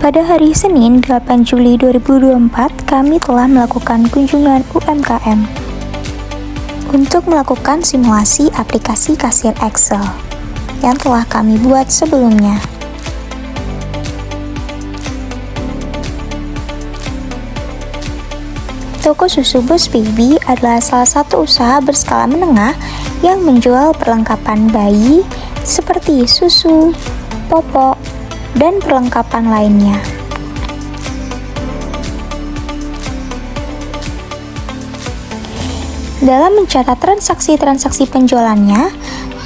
Pada hari Senin 8 Juli 2024, kami telah melakukan kunjungan UMKM untuk melakukan simulasi aplikasi kasir Excel yang telah kami buat sebelumnya. Toko susu Boss Baby adalah salah satu usaha berskala menengah yang menjual perlengkapan bayi seperti susu, popok, dan perlengkapan lainnya. Dalam mencatat transaksi-transaksi penjualannya,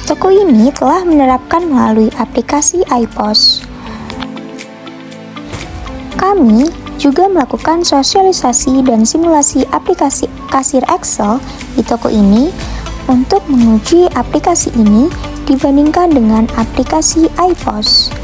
toko ini telah menerapkan melalui aplikasi iPOS. Kami juga melakukan sosialisasi dan simulasi aplikasi kasir Excel di toko ini untuk menguji aplikasi ini dibandingkan dengan aplikasi iPOS.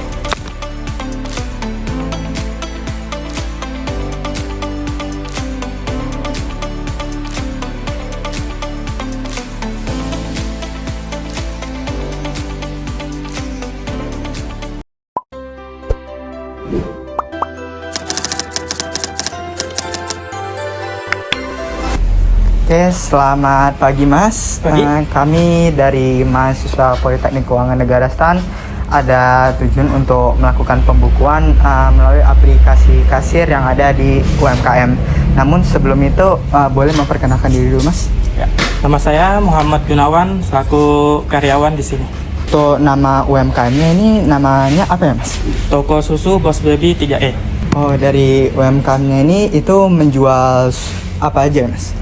Oke, selamat pagi Mas. Pagi. Kami dari mahasiswa Politeknik Keuangan Negara STAN ada tujuan untuk melakukan pembukuan melalui aplikasi kasir yang ada di UMKM. Namun sebelum itu boleh memperkenalkan diri dulu Mas. Ya. Nama saya Muhammad Gunawan, selaku karyawan di sini. Untuk nama UMKM-nya ini namanya apa ya Mas? Toko susu Boss Baby 3E. Oh, dari UMKM-nya ini itu menjual apa aja Mas?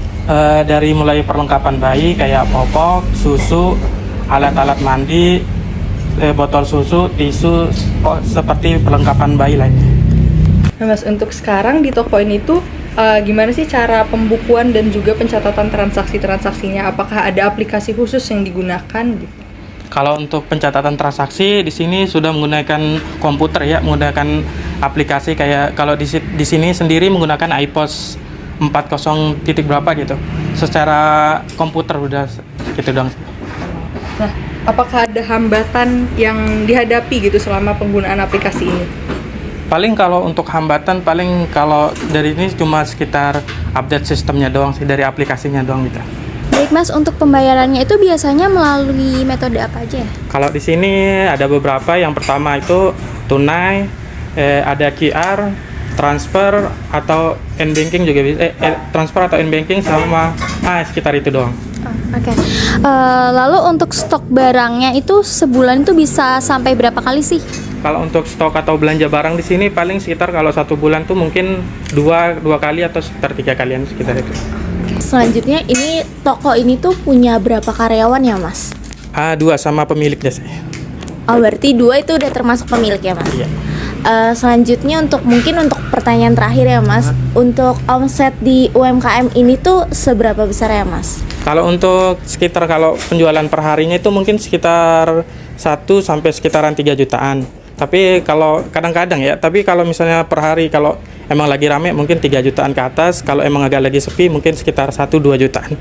Dari mulai perlengkapan bayi kayak popok, susu, alat-alat mandi, botol susu, tisu, seperti perlengkapan bayi lainnya. Nah Mas, untuk sekarang di toko ini tuh gimana sih cara pembukuan dan juga pencatatan transaksi-transaksinya? Apakah ada aplikasi khusus yang digunakan gitu? Kalau untuk pencatatan transaksi di sini sudah menggunakan komputer ya, menggunakan aplikasi kayak kalau di sini sendiri menggunakan iPOS 40 titik berapa gitu. Secara komputer udah gitu dong. Nah, apakah ada hambatan yang dihadapi gitu selama penggunaan aplikasi ini? Paling kalau untuk hambatan kalau dari ini cuma sekitar update sistemnya doang sih, dari aplikasinya doang gitu. Baik Mas, untuk pembayarannya itu biasanya melalui metode apa aja ya? Kalau di sini ada beberapa. Yang pertama itu tunai, ada QR, transfer atau n-banking juga bisa. Transfer atau n-banking sama sekitar itu doang. Oke. Lalu untuk stok barangnya itu sebulan itu bisa sampai berapa kali sih? Kalau untuk stok atau belanja barang di sini paling sekitar kalau satu bulan tuh mungkin dua kali atau sekitar 3 kalian sekitar itu. Selanjutnya ini toko ini tuh punya berapa karyawan ya Mas? 2 sama pemiliknya sih. Oh berarti 2 itu udah termasuk pemilik ya Mas? Iya. Selanjutnya mungkin untuk pertanyaan terakhir ya Mas, untuk omset di UMKM ini tuh seberapa besar ya Mas? Kalau untuk sekitar kalau penjualan per harinya itu mungkin sekitar 1 sampai sekitaran 3 jutaan. Tapi kalau kadang-kadang ya, tapi kalau misalnya per hari kalau emang lagi rame mungkin 3 jutaan ke atas, kalau emang agak lagi sepi mungkin sekitar 1-2 jutaan.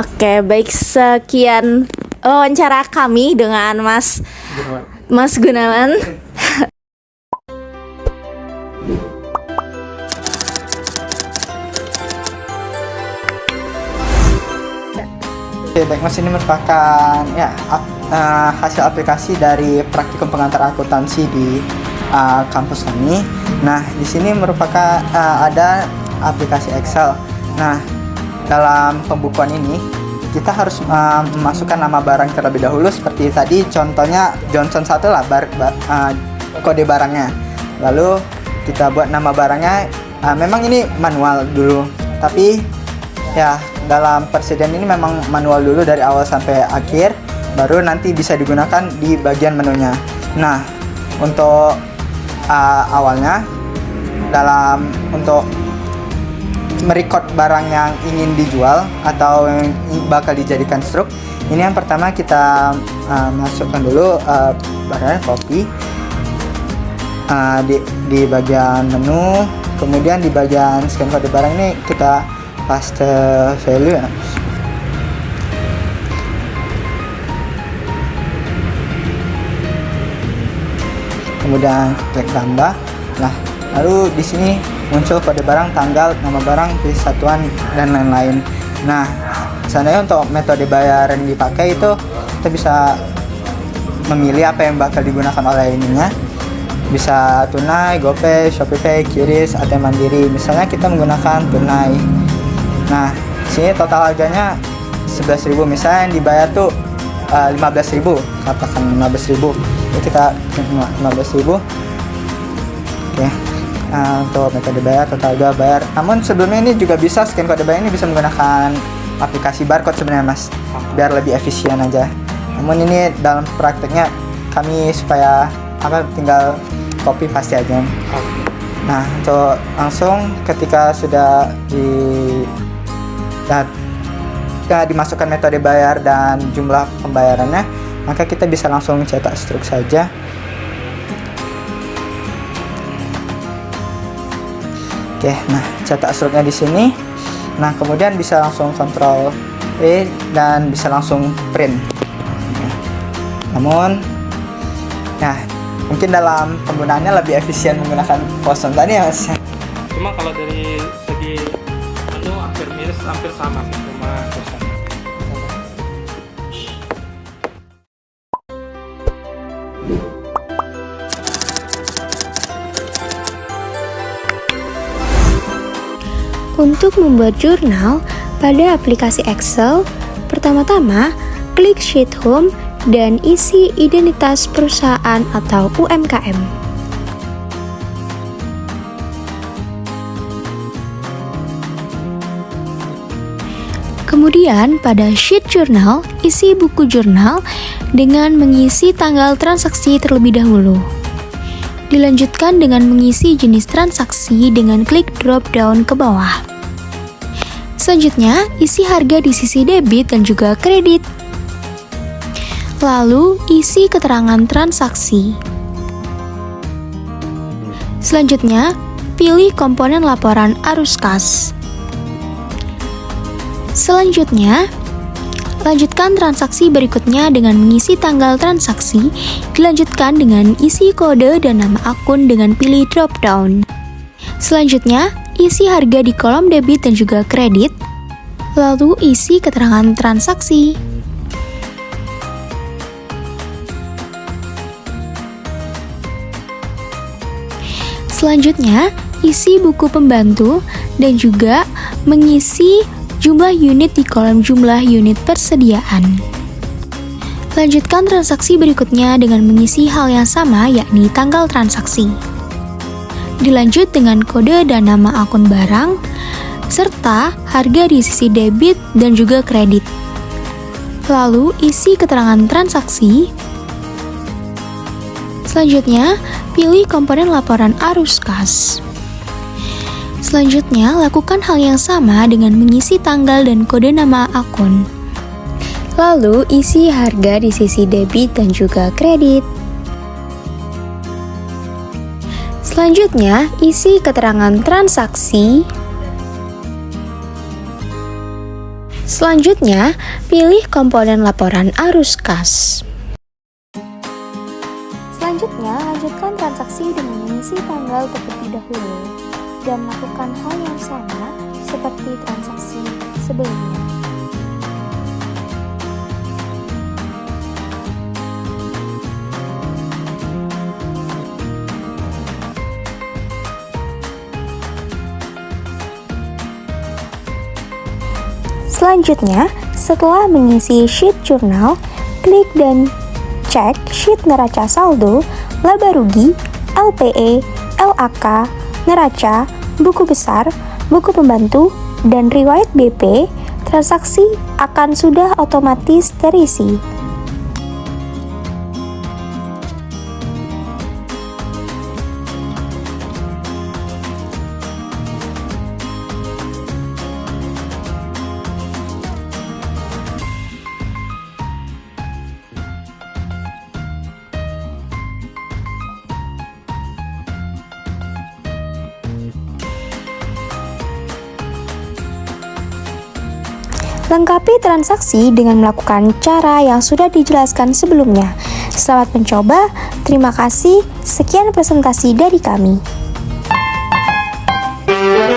Oke, baik, sekian wawancara kami dengan Mas Gunawan. Oke, baik Mas, ini merupakan hasil aplikasi dari praktikum pengantar akuntansi di kampus kami. Nah, di sini merupakan ada aplikasi Excel. Nah, dalam pembukuan ini kita harus memasukkan nama barang terlebih dahulu seperti tadi contohnya Johnson 1 lah kode barangnya. Lalu kita buat nama barangnya. Memang ini manual dulu, tapi ya dalam persediaan ini memang manual dulu dari awal sampai akhir, baru nanti bisa digunakan di bagian menunya. Nah, untuk awalnya untuk merecord barang yang ingin dijual atau yang bakal dijadikan struk, ini yang pertama kita masukkan dulu barangnya kopi di bagian menu, kemudian di bagian scan kode barang ini kita paste value ya. Kemudian klik tambah. Nah, lalu di sini muncul kode barang, tanggal, nama barang, jenis satuan, dan lain-lain. Nah, seandainya untuk metode bayar yang dipakai itu kita bisa memilih apa yang bakal digunakan oleh ininya. Bisa tunai, GoPay, ShopeePay, QRIS, ATM Mandiri. Misalnya kita menggunakan tunai. Nah, sini total harganya 11.000. Misalnya yang dibayar tuh 15.000, katakan 15.000. Jadi kita 15.000. Oke. Untuk metode bayar, total harga bayar. Namun sebelumnya ini juga bisa scan kode bayar ini bisa menggunakan aplikasi barcode sebenarnya Mas, biar lebih efisien aja. Namun ini dalam prakteknya kami supaya tinggal copy paste aja. Nah, untuk langsung ketika sudah dimasukkan metode bayar dan jumlah pembayarannya, maka kita bisa langsung cetak struk saja. Oke, nah cetak struknya di sini. Nah, kemudian bisa langsung Ctrl V dan bisa langsung print. Namun, nah mungkin dalam penggunaannya lebih efisien menggunakan pos tadi ya Mas. Cuma kalau dari segi menu hampir sama sih, cuma bosan. Untuk membuat jurnal pada aplikasi Excel, pertama-tama klik Sheet Home dan isi identitas perusahaan atau UMKM. Kemudian pada Sheet Journal, isi buku jurnal dengan mengisi tanggal transaksi terlebih dahulu. Dilanjutkan dengan mengisi jenis transaksi dengan klik drop down ke bawah. Selanjutnya, isi harga di sisi debit dan juga kredit. Lalu, isi keterangan transaksi. Selanjutnya, pilih komponen laporan arus kas. Selanjutnya, lanjutkan transaksi berikutnya dengan mengisi tanggal transaksi, dilanjutkan dengan isi kode dan nama akun dengan pilih drop down. Selanjutnya, isi harga di kolom debit dan juga kredit, lalu isi keterangan transaksi. Selanjutnya, isi buku pembantu dan juga mengisi jumlah unit di kolom jumlah unit persediaan. Lanjutkan transaksi berikutnya dengan mengisi hal yang sama, yakni tanggal transaksi. Dilanjut dengan kode dan nama akun barang, serta harga di sisi debit dan juga kredit. Lalu isi keterangan transaksi. Selanjutnya, pilih komponen laporan arus kas. Selanjutnya, lakukan hal yang sama dengan mengisi tanggal dan kode nama akun. Lalu, isi harga di sisi debit dan juga kredit. Selanjutnya, isi keterangan transaksi. Selanjutnya, pilih komponen laporan arus kas. Selanjutnya, lanjutkan transaksi dengan mengisi tanggal terlebih dahulu dan lakukan hal yang sama seperti transaksi sebelumnya. Selanjutnya, setelah mengisi sheet jurnal, klik dan cek sheet neraca saldo, laba rugi, LPE, LAK, neraca, buku besar, buku pembantu, dan riwayat BP. Transaksi akan sudah otomatis terisi. Lengkapi transaksi dengan melakukan cara yang sudah dijelaskan sebelumnya. Selamat mencoba, terima kasih. Sekian presentasi dari kami. Pak.